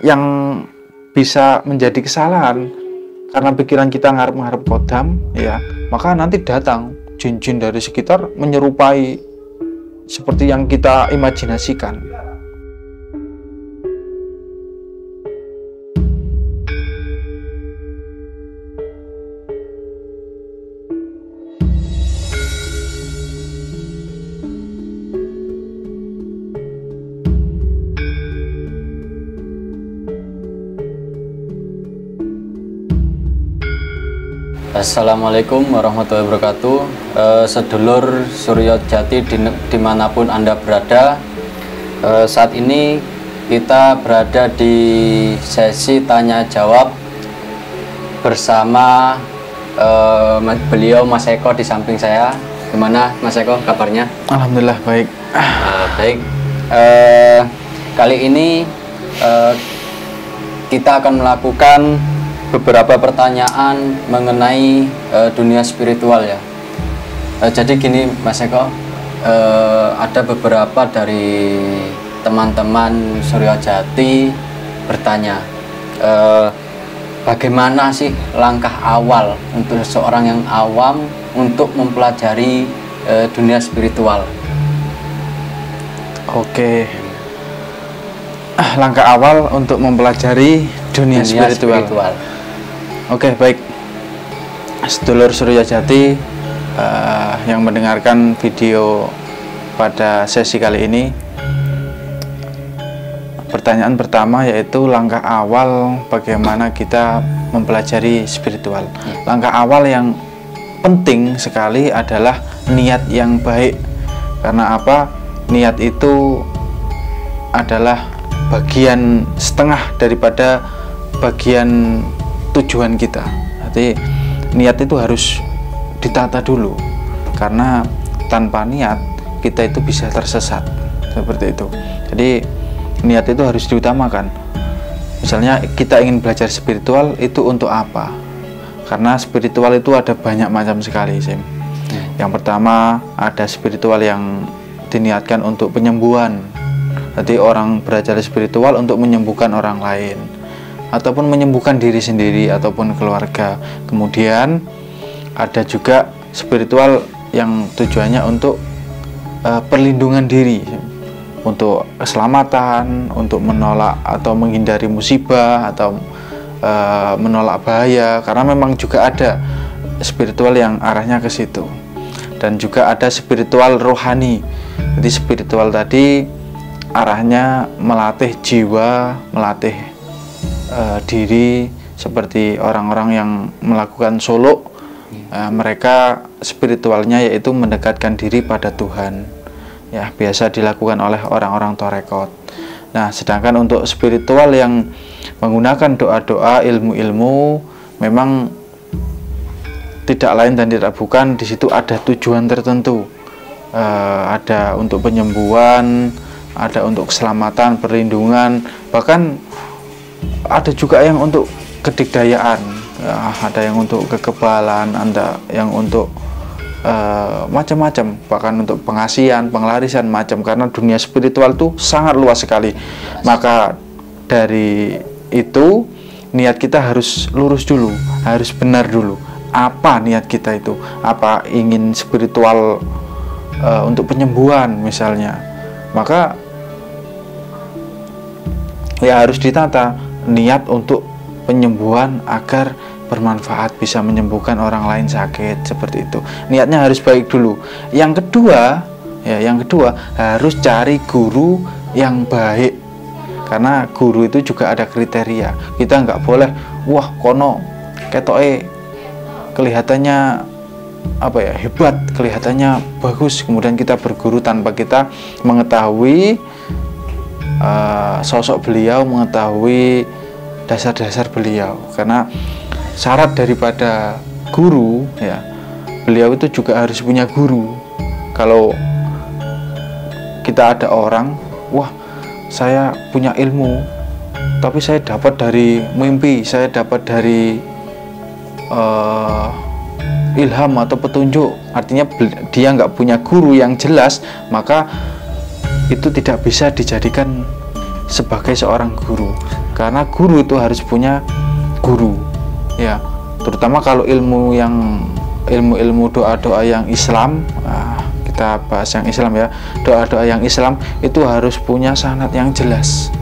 yang bisa menjadi kesalahan karena pikiran kita ngarep-ngarep kodam, ya, maka nanti datang jin-jin dari sekitar menyerupai seperti yang kita imajinasikan. Assalamualaikum warahmatullahi wabarakatuh. Sedulur Suryo Jati dimanapun Anda berada, saat ini kita berada di sesi tanya jawab bersama beliau Mas Eko di samping saya. Gimana Mas Eko kabarnya? Alhamdulillah baik. Baik. Kali ini kita akan melakukan beberapa pertanyaan mengenai dunia spiritual ya. Jadi gini Mas Eko, ada beberapa dari teman-teman Suryo Jati bertanya, bagaimana sih langkah awal untuk seorang yang awam untuk mempelajari dunia spiritual? Oke. Langkah awal untuk mempelajari dunia spiritual. Oke, baik. Sedulur Suryo Jati yang mendengarkan video pada sesi kali ini, pertanyaan pertama yaitu langkah awal bagaimana kita mempelajari spiritual. Langkah awal yang penting sekali adalah niat yang baik. Karena apa? Niat itu adalah bagian setengah daripada bagian tujuan kita. Jadi niat itu harus ditata dulu, karena tanpa niat kita itu bisa tersesat seperti itu. Jadi niat itu harus diutamakan. Misalnya kita ingin belajar spiritual itu untuk apa? Karena spiritual itu ada banyak macam sekali, Sim. Yang pertama ada spiritual yang diniatkan untuk penyembuhan. Jadi orang belajar spiritual untuk menyembuhkan orang lain, ataupun menyembuhkan diri sendiri ataupun keluarga. Kemudian ada juga spiritual yang tujuannya untuk perlindungan diri, untuk keselamatan, untuk menolak atau menghindari musibah atau menolak bahaya. Karena memang juga ada spiritual yang arahnya ke situ. Dan juga ada spiritual rohani. Jadi spiritual tadi arahnya melatih jiwa, melatih diri, seperti orang-orang yang melakukan suluk. Mereka spiritualnya yaitu mendekatkan diri pada Tuhan, ya, biasa dilakukan oleh orang-orang torekot. Nah, sedangkan untuk spiritual yang menggunakan doa-doa, ilmu-ilmu, memang tidak lain dan tidak bukan, di situ ada tujuan tertentu. Ada untuk penyembuhan, ada untuk keselamatan, perlindungan, bahkan ada juga yang untuk kedikdayaan, ada yang untuk kekebalan, ada yang untuk macam-macam, bahkan untuk pengasihan, pengelarisan, macam. Karena dunia spiritual itu sangat luas sekali. Maka dari itu niat kita harus lurus dulu, harus benar dulu. Apa niat kita itu? Apa ingin spiritual untuk penyembuhan misalnya? Maka ya harus ditata niat untuk penyembuhan agar bermanfaat, bisa menyembuhkan orang lain sakit, seperti itu. Niatnya harus baik dulu. Yang kedua, harus cari guru yang baik. Karena guru itu juga ada kriteria. Kita nggak boleh, wah kono ketoke kelihatannya hebat, kelihatannya bagus, kemudian kita berguru tanpa kita mengetahui sosok beliau, mengetahui dasar-dasar beliau. Karena syarat daripada guru, ya, beliau itu juga harus punya guru. Kalau kita ada orang, wah saya punya ilmu, tapi saya dapat dari mimpi, saya dapat dari ilham atau petunjuk, artinya dia nggak punya guru yang jelas, maka itu tidak bisa dijadikan sebagai seorang guru. karena guru itu harus punya guru, ya. Terutama kalau ilmu doa-doa yang Islam, kita bahas yang Islam ya. Doa-doa yang Islam itu harus punya sanad yang jelas.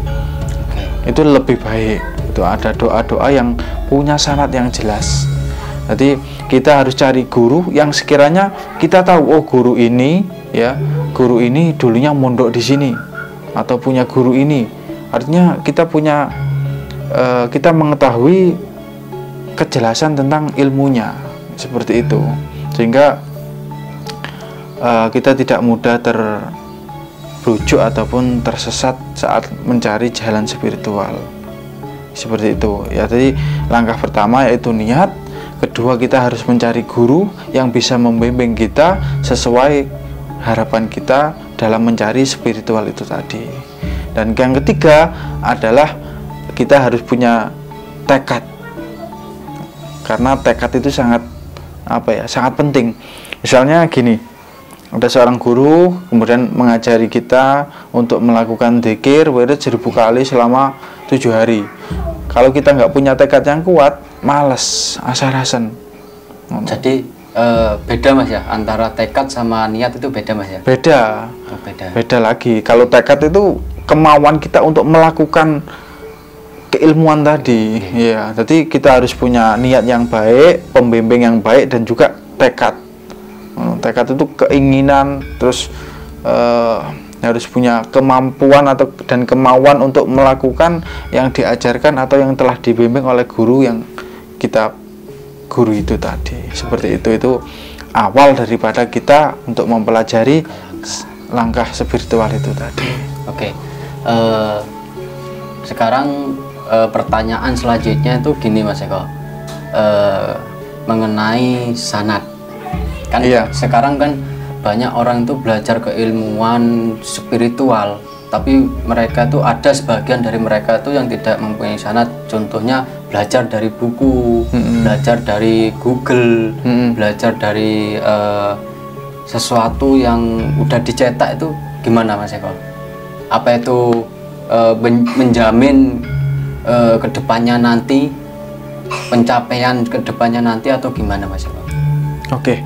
Itu lebih baik. Itu ada doa-doa yang punya sanad yang jelas. Jadi kita harus cari guru yang sekiranya kita tahu, oh guru ini dulunya mondok di sini atau punya guru ini. Artinya kita mengetahui kejelasan tentang ilmunya, seperti itu, sehingga kita tidak mudah terbujuk ataupun tersesat saat mencari jalan spiritual, seperti itu ya. Jadi langkah pertama yaitu niat, kedua kita harus mencari guru yang bisa membimbing kita sesuai harapan kita dalam mencari spiritual itu tadi. Dan yang ketiga adalah kita harus punya tekad, karena tekad itu sangat penting. Misalnya gini, ada seorang guru kemudian mengajari kita untuk melakukan dzikir wirid 1000 kali selama 7 hari. Kalau kita nggak punya tekad yang kuat, males, asar-asan. Jadi beda Mas ya, antara tekad sama niat itu beda Mas ya? Beda. Oh, beda lagi. Kalau tekad itu kemauan kita untuk melakukan keilmuan tadi, ya. Jadi kita harus punya niat yang baik, pembimbing yang baik, dan juga tekad. Tekad itu keinginan, terus harus punya kemampuan dan kemauan untuk melakukan yang diajarkan atau yang telah dibimbing oleh guru yang kita guru itu tadi. Seperti itu awal daripada kita untuk mempelajari langkah spiritual itu tadi. Oke. Sekarang pertanyaan selanjutnya itu gini Mas Eko, mengenai sanad. Kan iya. Sekarang kan banyak orang itu belajar keilmuan spiritual, tapi mereka tuh ada sebagian dari mereka tuh yang tidak mempunyai sanad. Contohnya belajar dari buku, belajar dari Google, belajar dari sesuatu yang udah dicetak. Itu gimana Mas Eko? Apa itu menjamin kedepannya nanti, pencapaian kedepannya nanti, atau gimana Mas Eko? Oke,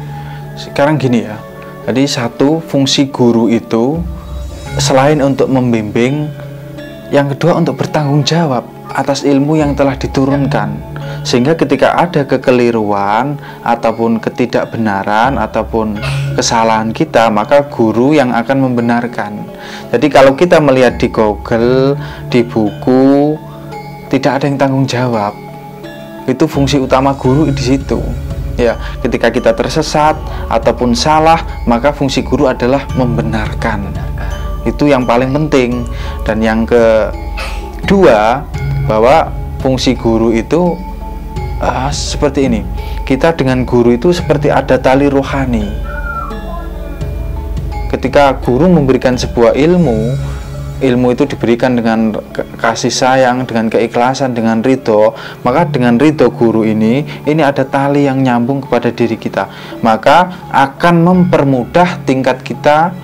sekarang gini ya. Jadi satu, fungsi guru itu selain untuk membimbing, yang kedua untuk bertanggung jawab atas ilmu yang telah diturunkan. Sehingga ketika ada kekeliruan ataupun ketidakbenaran ataupun kesalahan kita, maka guru yang akan membenarkan. Jadi kalau kita melihat di Google, di buku, tidak ada yang tanggung jawab. Itu fungsi utama guru di situ. Ya, ketika kita tersesat ataupun salah, maka fungsi guru adalah membenarkan. Itu yang paling penting. Dan yang kedua, bahwa fungsi guru itu seperti ini. Kita dengan guru itu seperti ada tali rohani. Ketika guru memberikan sebuah ilmu itu diberikan dengan kasih sayang, dengan keikhlasan, dengan ridho, maka dengan ridho guru ini ada tali yang nyambung kepada diri kita, maka akan mempermudah tingkat kita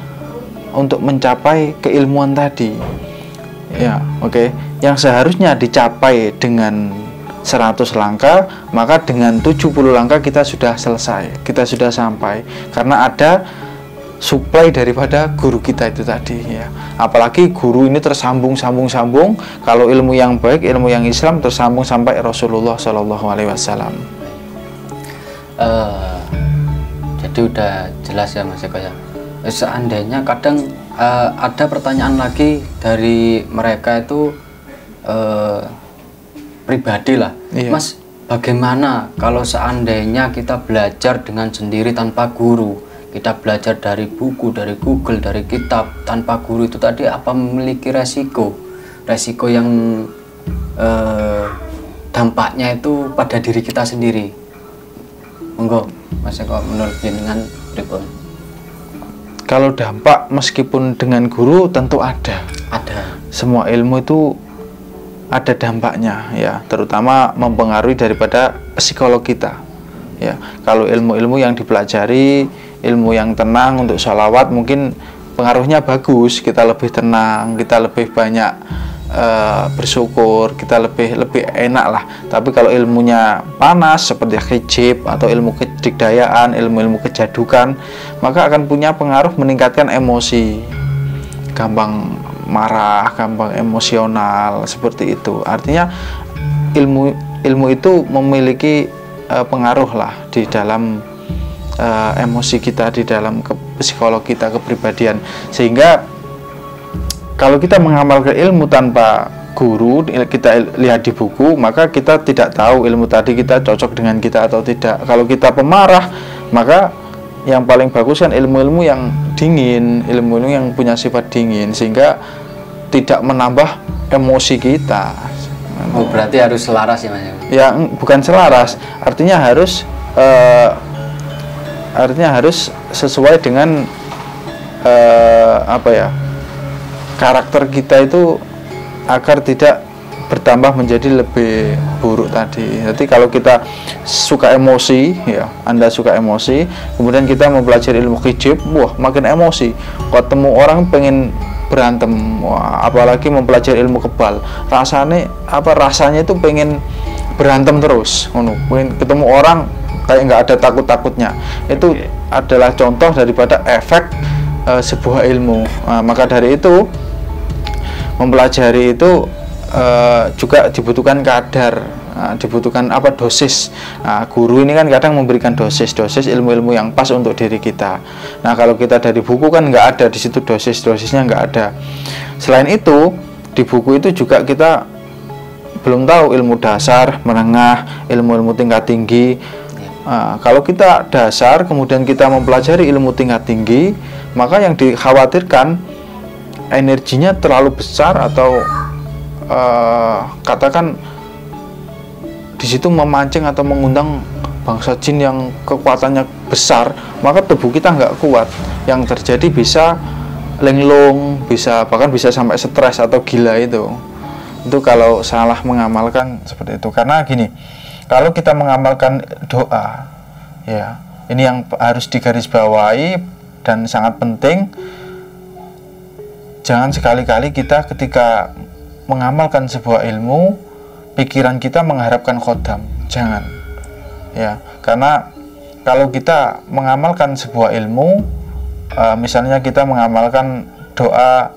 untuk mencapai keilmuan tadi. Ya, oke. Yang seharusnya dicapai dengan 100 langkah, maka dengan 70 langkah kita sudah selesai, kita sudah sampai, karena ada suplai daripada guru kita itu tadi, ya. Apalagi guru ini tersambung. Kalau ilmu yang baik, ilmu yang Islam tersambung sampai Rasulullah SAW. Jadi udah jelas ya Mas Eko ya. Seandainya kadang ada pertanyaan lagi dari mereka itu pribadi lah, iya. Mas, bagaimana kalau seandainya kita belajar dengan sendiri tanpa guru? Kita belajar dari buku, dari Google, dari kitab tanpa guru, itu tadi apa memiliki resiko yang dampaknya itu pada diri kita sendiri? Monggo Mas Eko, menurut jenengan pripun? Kalau dampak meskipun dengan guru tentu ada. Semua ilmu itu ada dampaknya, ya, terutama mempengaruhi daripada psikolog kita, ya. Kalau ilmu-ilmu yang dipelajari, ilmu yang tenang untuk sholawat, mungkin pengaruhnya bagus, kita lebih tenang, kita lebih banyak bersyukur, kita lebih enak lah. Tapi kalau ilmunya panas seperti hijab atau ilmu kedikdayaan, ilmu kejadukan, maka akan punya pengaruh meningkatkan emosi, gampang marah, gampang emosional, seperti itu. Artinya ilmu itu memiliki pengaruh lah di dalam emosi kita, di dalam psikologi kita, kepribadian. Sehingga kalau kita mengamalkan ilmu tanpa guru, kita lihat di buku, maka kita tidak tahu ilmu tadi kita cocok dengan kita atau tidak. Kalau kita pemarah, maka yang paling bagus kan ilmu-ilmu yang dingin, ilmu-ilmu yang punya sifat dingin, sehingga tidak menambah emosi kita. Oh, berarti harus selaras ya Mas? Ya, bukan selaras, artinya harus sesuai dengan karakter kita itu, agar tidak bertambah menjadi lebih buruk tadi. Jadi kalau kita suka emosi, ya, Anda suka emosi, kemudian kita mempelajari ilmu hijab, wah makin emosi. Ketemu orang pengen berantem, wah, apalagi mempelajari ilmu kebal, rasanya itu pengen berantem terus. Pengen ketemu orang kayak nggak ada takutnya. Itu adalah contoh daripada efek sebuah ilmu. Maka dari itu mempelajari itu juga dibutuhkan kadar, dibutuhkan dosis. Guru ini kan kadang memberikan dosis ilmu-ilmu yang pas untuk diri kita. Nah, kalau kita dari buku kan nggak ada di situ dosisnya, nggak ada. Selain itu, di buku itu juga kita belum tahu ilmu dasar, menengah, ilmu-ilmu tingkat tinggi. Kalau kita dasar kemudian kita mempelajari ilmu tingkat tinggi, maka yang dikhawatirkan energinya terlalu besar, atau katakan di situ memancing atau mengundang bangsa jin yang kekuatannya besar, maka tubuh kita nggak kuat. Yang terjadi bisa linglung, bahkan bisa sampai stres atau gila itu kalau salah mengamalkan seperti itu. Karena gini, kalau kita mengamalkan doa, ya, ini yang harus digarisbawahi dan sangat penting. Jangan sekali-kali kita ketika mengamalkan sebuah ilmu, pikiran kita mengharapkan khodam. Jangan, ya, karena kalau kita mengamalkan sebuah ilmu, misalnya kita mengamalkan doa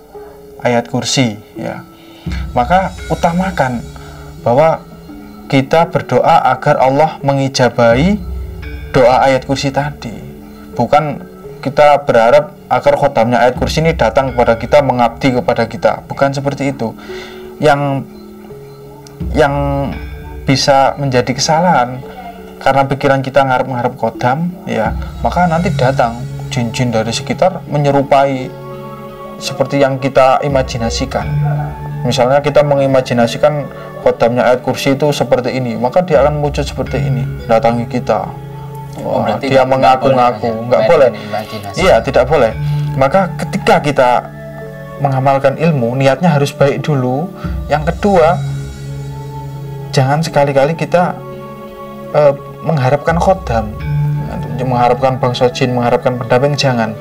ayat kursi, ya, maka utamakan bahwa kita berdoa agar Allah mengijabahi doa ayat kursi tadi, bukan kita berharap agar khodamnya ayat kursi ini datang kepada kita, mengabdi kepada kita. Bukan seperti itu. Yang bisa menjadi kesalahan karena pikiran kita ngarep khodam, ya, maka nanti datang jin-jin dari sekitar menyerupai seperti yang kita imajinasikan. Misalnya kita mengimajinasikan khodamnya ayat kursi itu seperti ini, maka dia akan wujud seperti ini, datangi kita. Dia mengaku-ngaku, nggak boleh. Iya, tidak boleh. Maka ketika kita mengamalkan ilmu, niatnya harus baik dulu. Yang kedua, jangan sekali-kali kita mengharapkan khodam, mengharapkan bangsa jin, mengharapkan pendamping. Jangan.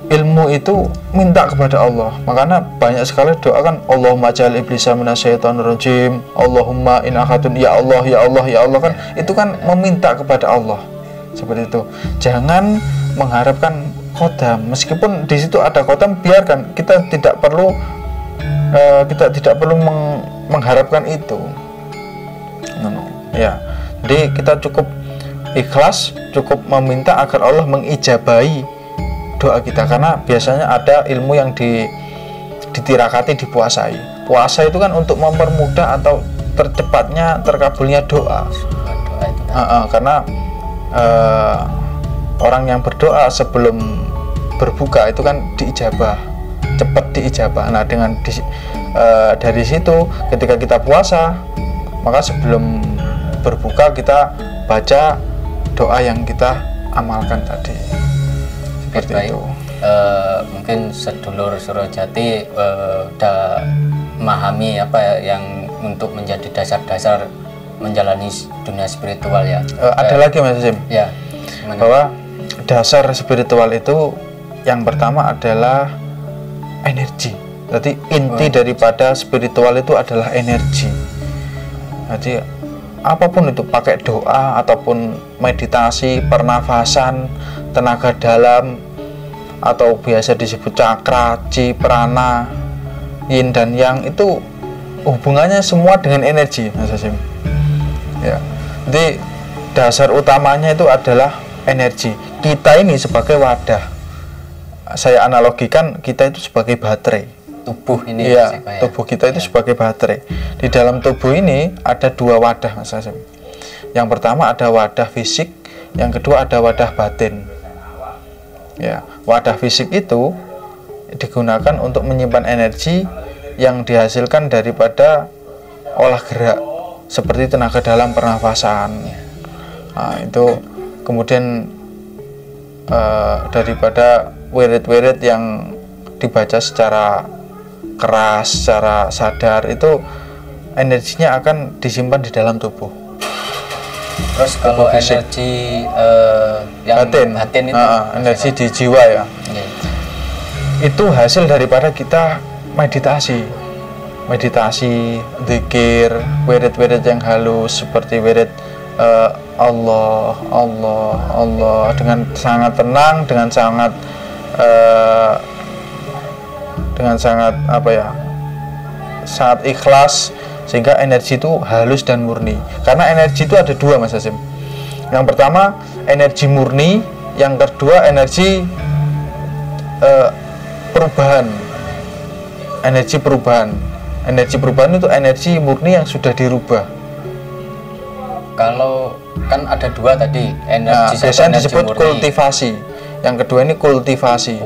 Ilmu itu minta kepada Allah. Makanya banyak sekali doa kan, Allahumma ja'al iblisa minasyaitonir rajim, Allahumma in ahadun, ya Allah, ya Allah, ya Allah, kan itu kan meminta kepada Allah. Seperti itu. Jangan mengharapkan khodam. Meskipun di situ ada khodam, biarkan. Kita tidak perlu mengharapkan itu. Ya. Jadi kita cukup ikhlas, cukup meminta agar Allah mengijabahi doa kita, karena biasanya ada ilmu yang ditirakati, dipuasai. Puasa itu kan untuk mempermudah atau tercepatnya terkabulnya doa. Karena orang yang berdoa sebelum berbuka itu kan diijabah, cepat diijabah. Nah, dari situ ketika kita puasa, maka sebelum berbuka kita baca doa yang kita amalkan tadi. Seperti itu. Mungkin sedulur Surojati udah memahami apa yang untuk menjadi dasar-dasar menjalani dunia spiritual, ya. Ada lagi Mas Sim, ya, bahwa dasar spiritual itu yang pertama adalah energi. Jadi inti daripada spiritual itu adalah energi. Jadi apapun itu, pakai doa ataupun meditasi, pernafasan, tenaga dalam, atau biasa disebut cakra, chi, prana, yin dan yang, itu hubungannya semua dengan energi, Mas Hasim. Ya. Jadi dasar utamanya itu adalah energi. Kita ini sebagai wadah. Saya analogikan kita itu sebagai baterai. Tubuh ini ya, tubuh kita itu sebagai baterai. Di dalam tubuh ini ada dua wadah, Mas Hasim. Yang pertama ada wadah fisik, yang kedua ada wadah batin. Ya, wadah fisik itu digunakan untuk menyimpan energi yang dihasilkan daripada olah gerak seperti tenaga dalam, pernafasan. Nah, itu kemudian daripada wirid-wirid yang dibaca secara keras, secara sadar, itu energinya akan disimpan di dalam tubuh. Terus kalau energi yang batin itu energi di jiwa ya, itu hasil daripada kita meditasi, zikir, wirid-wirid yang halus seperti wirid Allah, Allah, Allah, dengan sangat tenang, dengan sangat sangat ikhlas, sehingga energi itu halus dan murni. Karena energi itu ada dua, Mas Hasim. Yang pertama energi murni, yang kedua energi perubahan. Energi perubahan. Energi perubahan itu energi murni yang sudah dirubah. Kalau kan ada dua tadi, energi biasanya disebut murni, kultivasi. Yang kedua ini kultivasi.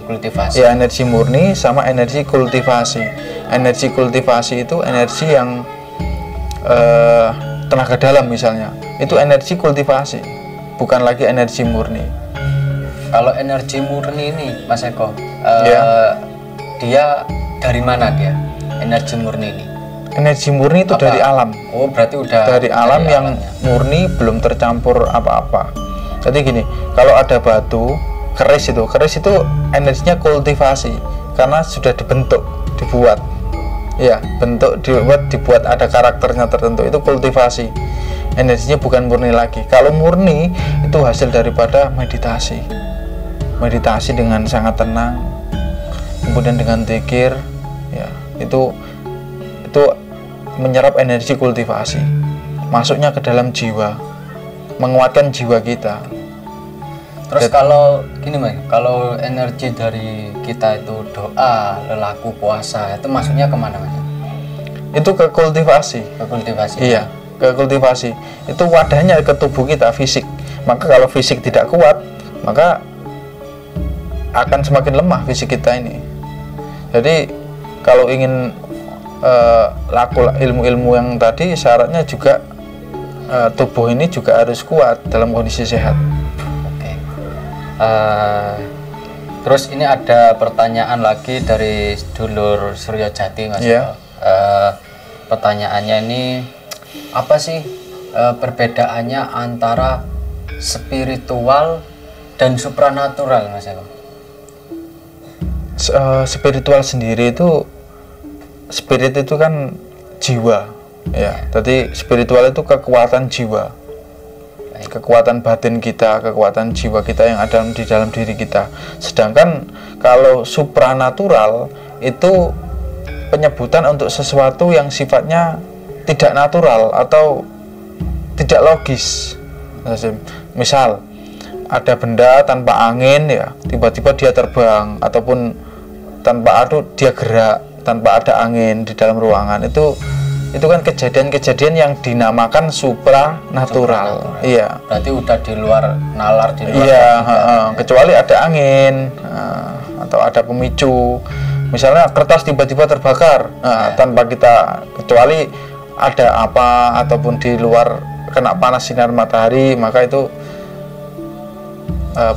Ya, energi murni sama energi kultivasi. Energi kultivasi itu energi yang tenaga dalam misalnya. Itu energi kultivasi, bukan lagi energi murni. Kalau energi murni ini, Mas Eko, dia dari mana dia? Energi murni ini? Energi murni itu dari alam. Oh, berarti udah dari alam yang murni, belum tercampur apa-apa. Jadi gini, kalau ada batu keris itu energinya kultivasi karena sudah dibuat ya, dibuat ada karakternya tertentu, itu kultivasi, energinya bukan murni lagi. Kalau murni itu hasil daripada meditasi dengan sangat tenang, kemudian dengan zikir ya, itu menyerap energi kultivasi, masuknya ke dalam jiwa, menguatkan jiwa kita. Terus kalau gini, Mas, kalau energi dari kita itu doa, lelaku, puasa, itu masuknya kemana, Mas? Itu ke kultivasi. Ke kultivasi. Iya, ke kultivasi. Itu wadahnya ke tubuh kita, fisik. Maka kalau fisik tidak kuat, maka akan semakin lemah fisik kita ini. Jadi kalau ingin laku ilmu-ilmu yang tadi, syaratnya juga tubuh ini juga harus kuat dalam kondisi sehat. Terus ini ada pertanyaan lagi dari dulur Suryo Jati, Mas. Pertanyaannya ini, apa sih perbedaannya antara spiritual dan supranatural, Mas Eko? Spiritual sendiri itu, spirit itu kan jiwa ya. Jadi spiritual itu kekuatan jiwa, kekuatan batin kita, kekuatan jiwa kita yang ada di dalam diri kita. Sedangkan kalau supranatural itu penyebutan untuk sesuatu yang sifatnya tidak natural atau tidak logis. Misal ada benda tanpa angin ya, tiba-tiba dia terbang, ataupun tanpa dia gerak, tanpa ada angin di dalam ruangan. Itu kan kejadian-kejadian yang dinamakan supranatural. Iya. Berarti udah di luar nalar, di luar. Iya, kecuali ada angin atau ada pemicu. Misalnya kertas tiba-tiba terbakar, tanpa kita, kecuali ada apa ataupun di luar kena panas sinar matahari, maka itu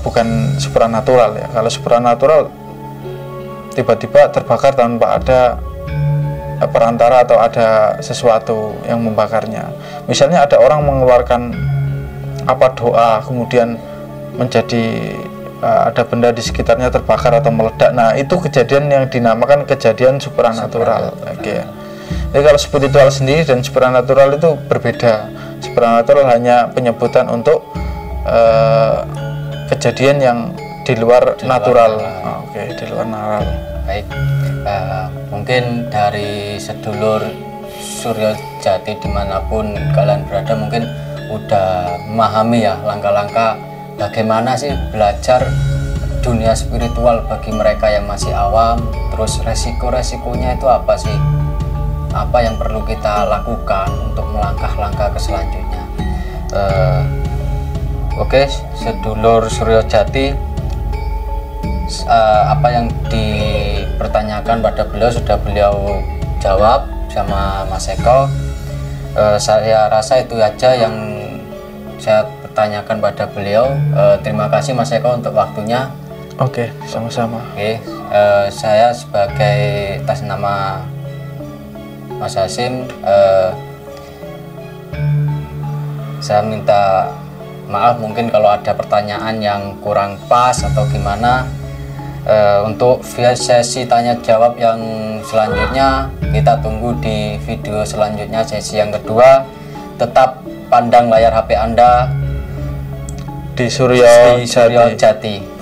bukan supranatural ya. Kalau supranatural tiba-tiba terbakar tanpa ada perantara atau ada sesuatu yang membakarnya. Misalnya ada orang mengeluarkan doa kemudian menjadi ada benda di sekitarnya terbakar atau meledak. Nah, itu kejadian yang dinamakan kejadian supranatural. Oke. Jadi kalau spiritual sendiri dan supranatural itu berbeda. Supranatural hanya penyebutan untuk kejadian yang di luar natural. Oke, di luar natural. Baik, mungkin dari sedulur Suryo Jati dimanapun kalian berada mungkin udah memahami ya langkah-langkah bagaimana sih belajar dunia spiritual bagi mereka yang masih awam, terus resiko-resikonya itu apa sih, apa yang perlu kita lakukan untuk melangkah-langkah ke selanjutnya. Oke, sedulur Suryo Jati, apa yang dipertanyakan pada beliau sudah beliau jawab sama Mas Eko. Saya rasa itu aja yang saya pertanyakan pada beliau. Terima kasih Mas Eko untuk waktunya. Oke, sama-sama. Oke, saya sebagai atas nama Mas Hasim, saya minta maaf mungkin kalau ada pertanyaan yang kurang pas atau gimana. Untuk sesi tanya jawab yang selanjutnya kita tunggu di video selanjutnya, sesi yang kedua. Tetap pandang layar HP Anda di Suryo Jati.